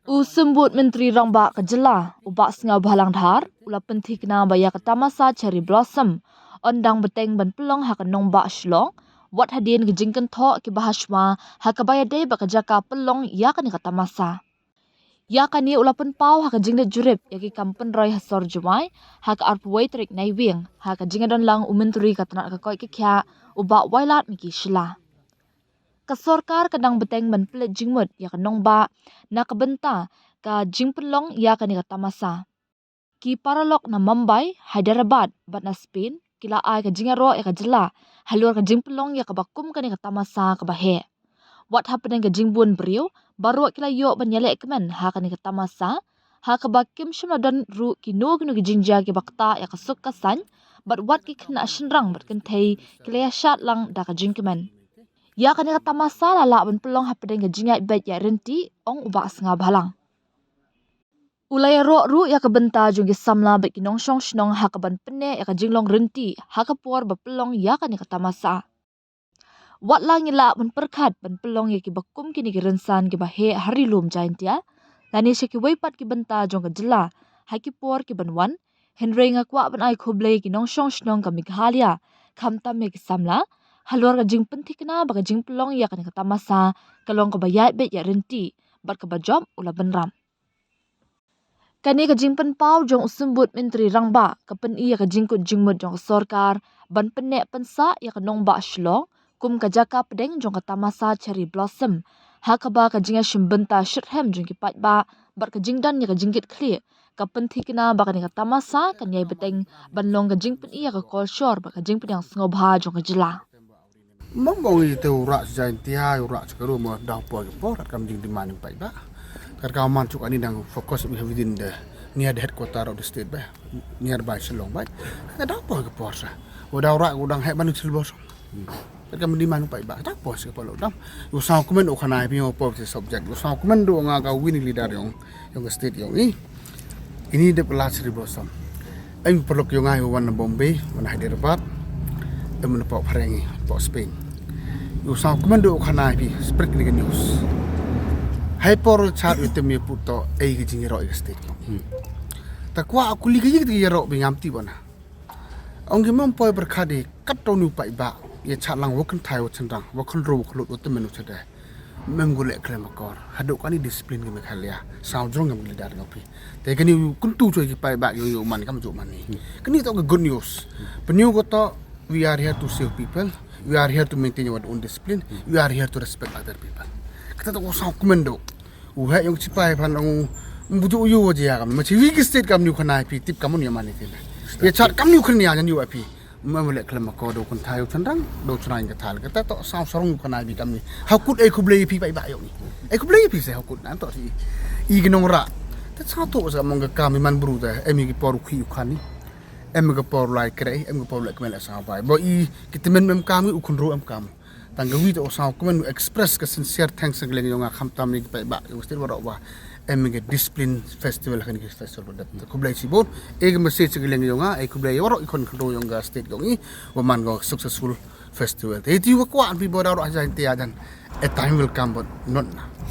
Usembut Menteri Rangba Kejela, ubak sengau balang dhar, ula penthi kena baya ke Tamasa Cherry Blossom, ondang beteng ban pelong hak nongbah Shillong, wat hadin kejingkan thok ki bahasma hak baya day bakajaka pelong ya kani ke Tamasa. Ya kani ula penpau hak jingdet jurip ya ki kampen roy hasor jumai, hak arpway trik naiwing, hak jingadon lang umenturi katanak kakoi kekya, ubak wailat miki Syllad. Kesorkar kadang beteng ban pelet jingmut ya ke nongbah na kebenta ka jingpelong ya kani ke Tamasa. Ki paralok na Mumbai, Hyderabad, bat na Spain, kila ai ka jingaro ya ke jela, halur ka jingpelong ya ke bakum kani ke Tamasa ke bahe. Wat happeneng ka jingbun beriu, baru kila yok ban yalek kemen ha kani ke Tamasa, ha ke bakim shumadon ru ki no ki jingja ki bakta ya ke suk kasan, bat wat ki kena shenrang bat kentai kila ya syat lang da ka jingkemen. Ya kani ke Tamasa lala ban pelong happeneng ka jingai bet ya renti ong ubak senga balang. Ulaya ro ru ya ke benta jung ki samla bet ki nongsong shnong ha ke ban pene ya ke jinglong renti ha ke puar ba pelong ya kani ke Tamasa. Wat lang ila ban perkat ban pelong ya ki bakum kini ki rensan ki bahe hari lum jain tia. Lani syaki weipat ki benta jung ke jela ha ki puar ki ban wan. Henry ngakwa ban ai khoblei ki nongsong shnong ka Meghalaya kam tam ki samla. Halor ka jing penthi kena baka jing pelong ya kani ke Tamasa kalong ka bayat bet ya renti bat ka bajom ula benram. Kani ka jing penpau jong usembut Menteri Rangba ka pen iya ka jingkut jingmut jong sorkar ban penek pensa ya ka nongbah Shillong kum ka jaka pedeng jong ka Tamasa Cherry Blossom ha ka ba ka jinga shimbenta shirhem jong ki pat ba bat ka jingdan ya ka jingkit clear ka penthi kena baka ni ka Tamasa kan yai beteng ban long ka jingpen iya ka kolshor baka jingpen yang sengobha jong ka jela. Mambong itu urak jain tia urak sekarang mau dah puas porat kami jing di mana pai ba. Karena kami cuk ani dang fokus within the near the headquarter of the state ba, nearby Shillong ba. Kita dah puas poras. Udah urak udang hebat nih silbos. Karena kami di mana pai ba. Dah puas ke pola udang. Usah komen ukanai pi opor di subject. Usah komen do ngaga winning leader yang state yang ini the Cherry Blossom. Ang perlok yung ay wan Bombay, wan Hyderabad. Temen pok Parengi, pok Spain. Usang komando kanai pi spread ni news. Hyper chat itu me puto ai gijingero state. Takwa aku ligi gijingero bingamti bona. Ong gimam poi berkade katonu pai ba ye chat lang wokan thai wachendang wokan ro wokan lut temen uchade. Memgolek klemakor. Haduk kani disiplin ke Meghalaya. Saudrong ngam lidar ngopi. Te kani kuntu coy ki pai ba yo man kam jo man ni. Kani to good news. Penyu ko to we are here to save people. We are here to maintain our own discipline. We are here to respect other people. Kita tak usah komendo. Uhai yang cipai pan ang bujuk uyu aja kami. Macam weak state kami ni kena IP tip kamu ni mana ni. Ya cat kami ni kena yang ni IP. Memulai kelam kau do kon tayo cendang do cenang ketal. Kita tak sah sorong kena IP kami. Hakut aku beli IP baik baik ni. Aku beli IP saya hakut nanti si ignong rak. Tapi satu saya mungkin kami man berudah. Emi kiporu kiukan ni. Em ga por lai kre em ga por lai kemela sa bai bo I kita men kami ukun ro em kam tang gawi to sa komen express ka sincere thanks ngleng yonga kham tam ni pa ba ustir baro ba em ga discipline festival kan ki festival dat ko blai si bon e ga message ngleng yonga e ko blai yoro ikon ro yonga state yongi wo man go successful festival te ti wa kwa bi bo ro aja intia dan a time will come but not now.